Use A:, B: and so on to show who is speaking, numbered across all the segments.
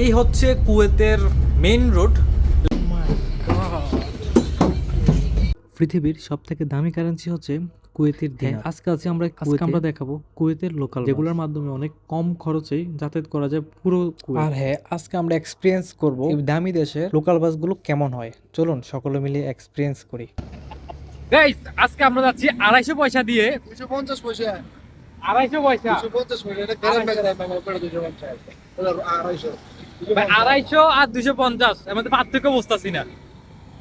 A: এই হচ্ছে কুয়েতের মেইন রোড। পৃথিবীর সবথেকে দামি কারেন্সি হচ্ছে কুয়েতের দিনার। আজকে আমরা দেখাবো কুয়েতের লোকাল, যেগুলোর মাধ্যমে অনেক কম খরচেই যাতায়াত করা যায় পুরো কুয়েত।
B: আর হ্যাঁ, আজকে আমরা এক্সপিরিয়েন্স করব এই দামি দেশের লোকাল বাসগুলো কেমন হয়। চলুন সকলে মিলে এক্সপিরিয়েন্স করি।
A: গাইস, আজকে আমরা যাচ্ছি 250 পয়সা দিয়ে।
C: 250 পয়সা
A: 250 পয়সা
C: 250 পয়সা এটা গ্রাম টাকা দাম আমার উপরে 250 250
A: 250 আর 250 এর মধ্যে পার্থক্য বুঝতেছি না।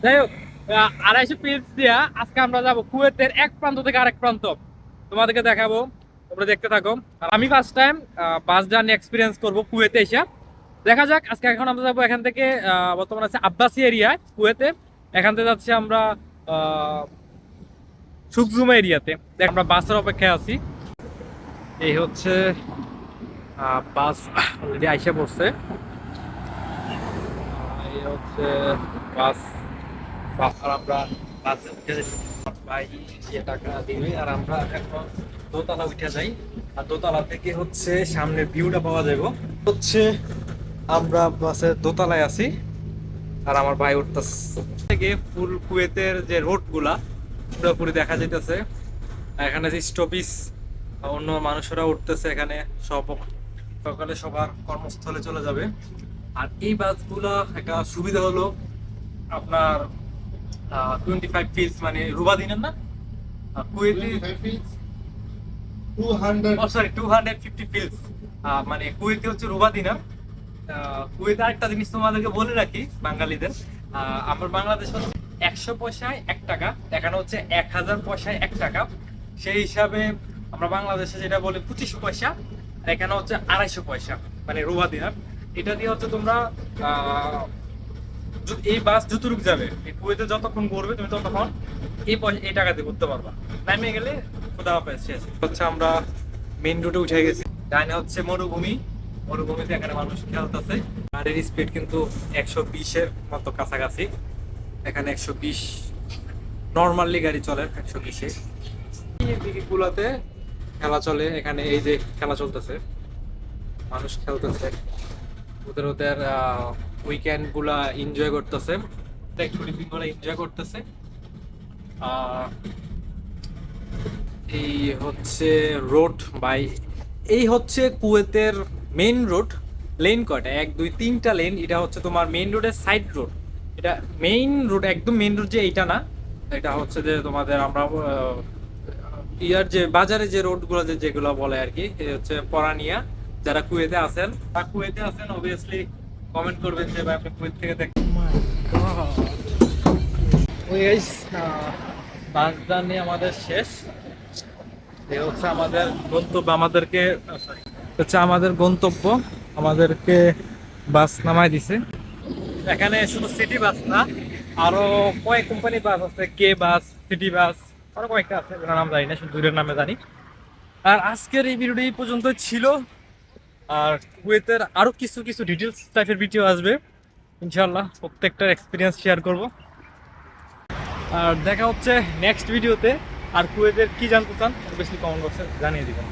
A: যাই হোক, 250 পিস দিয়া আজকে আমরা যাব কুয়েতের এক প্রান্ত থেকে আরেক প্রান্ত, তোমাদেরকে দেখাবো, তোমরা দেখতে থাকো। আর আমি first time bus journey experience করব কুয়েতে এসে। দেখা যাক, আজকে এখন আমরা যাবো এখান থেকে বর্তমানে আছে আব্বাসি এরিয়া কুয়েতে। এখান থেকে যাচ্ছি আমরা সুকজুমা এরিয়াতে। দেখ, আমরা বাসের অপেক্ষায় আছি। এই হচ্ছে বাস অলরেডি আইসা পড়ছে। এই হচ্ছে বাস। আর আমরা বাসে উঠে যাই, ভাই টাকা দিবে আর আমরা এখন দোতলা উঠে যাই। আর দোতলা থেকে হচ্ছে সামনের ভিউটা পাওয়া যাবে। হচ্ছে আমরা বাসের দোতলায় আছি আর আমার ভাই উঠতেছে। থেকে ফুল কুয়েতের যে রোড গুলা পুরোপুরি দেখা যাইতেছে। এখানে যে স্টপিস, অন্য মানুষেরা উঠতেছে এখানে, সব সকালে সবার কর্মস্থলে চলে যাবে। আর এই বাসগুলা একটা সুবিধা হলো আপনার 25 ফিলস, মানে রুবা দিনের না কুয়েতে, 250 ফিলস, মানে কুয়েতে হচ্ছে রুবা দিনার। কুয়েতে আরেকটা জিনিস তোমাদেরকে বলে রাখি বাঙালিদের, আমার বাংলাদেশে 100 পয়সায় 1 টাকা, এখানে হচ্ছে 1000 পয়সায় 1 টাকা। সেই হিসাবে আমরা বাংলাদেশে যেটা বলি 25 পয়সা, আর এখানে হচ্ছে 250 পয়সা, মানে রুবা দিনার। এটা দিয়ে হচ্ছে তোমরা এই বাস যতটুকু যাবে, এই কুয়েতে যতক্ষণ ঘুরবে তুমি ততক্ষণ এই টাকা দিয়ে ঘুরতে পারবা। নামে গেলে খোদা হাফেজ, শেষ। হচ্ছে আমরা মেইন রোডে উঠে গেছি। ডাইনে হচ্ছে মরুভূমি, মরুভূমিতে এখানে মানুষ খেলতেছে। গাড়ির স্পিড কিন্তু 120-এর মতো কাছাকাছি। এখানে 120 নর্মালি গাড়ি চলে 120-এ। এই দিকগুলোতে খেলা চলে, এখানে এই যে খেলা চলতেছে, মানুষ খেলতেছে, ওদের ওদের উইকেন্ড গুলা এনজয় করতেছে, ছুটির দিন গুলো এনজয় করতেছে। এই হচ্ছে রোড বাই, এই হচ্ছে কুয়েতের মেইন রোড। লেন কয়টা? 1 2 3টা লেন। এটা হচ্ছে তোমার মেইন রোডের সাইড রোড। এটা মেইন রোড, একদম মেইন রোড যে এইটা না, এটা হচ্ছে যে তোমাদের আমরা ইয়ার যে বাজারে যে রোডগুলো যেগুলো বলে আর কি, এই হচ্ছে পরানিয়া। যারা কুয়েতে আছেন বা কুয়েতে আছেন অবভিয়াসলি কমেন্ট করবেন যে ভাই আপনি কুয়েত থেকে দেখেন। বাস জার্নি আমাদের শেষ। এই হচ্ছে আমাদের গন্তব্য, আমাদেরকে হচ্ছে আমাদের গন্তব্য, আমাদেরকে বাস নামায় দিছে। এখানে শুধু সিটি বাস না, আরো কয়েক কোম্পানির বাস আছে, কে বাস, সিটি বাস, আরো কয়েকটা আছে, এগুলোর নাম জানি না, শুধু দুইটার নামে জানি। আর আজকের এই ভিডিওটি এই পর্যন্ত ছিল। আর কুয়েতের আরো কিছু কিছু ডিটেলস টাইপের ভিডিও আসবে ইনশাল্লাহ, প্রত্যেকটার এক্সপিরিয়েন্স শেয়ার করব। আর দেখা হচ্ছে নেক্সট ভিডিওতে। আর কুয়েতের কি জানতে চান অবভিয়াসলি কমেন্ট বক্সে জানিয়ে দিবেন।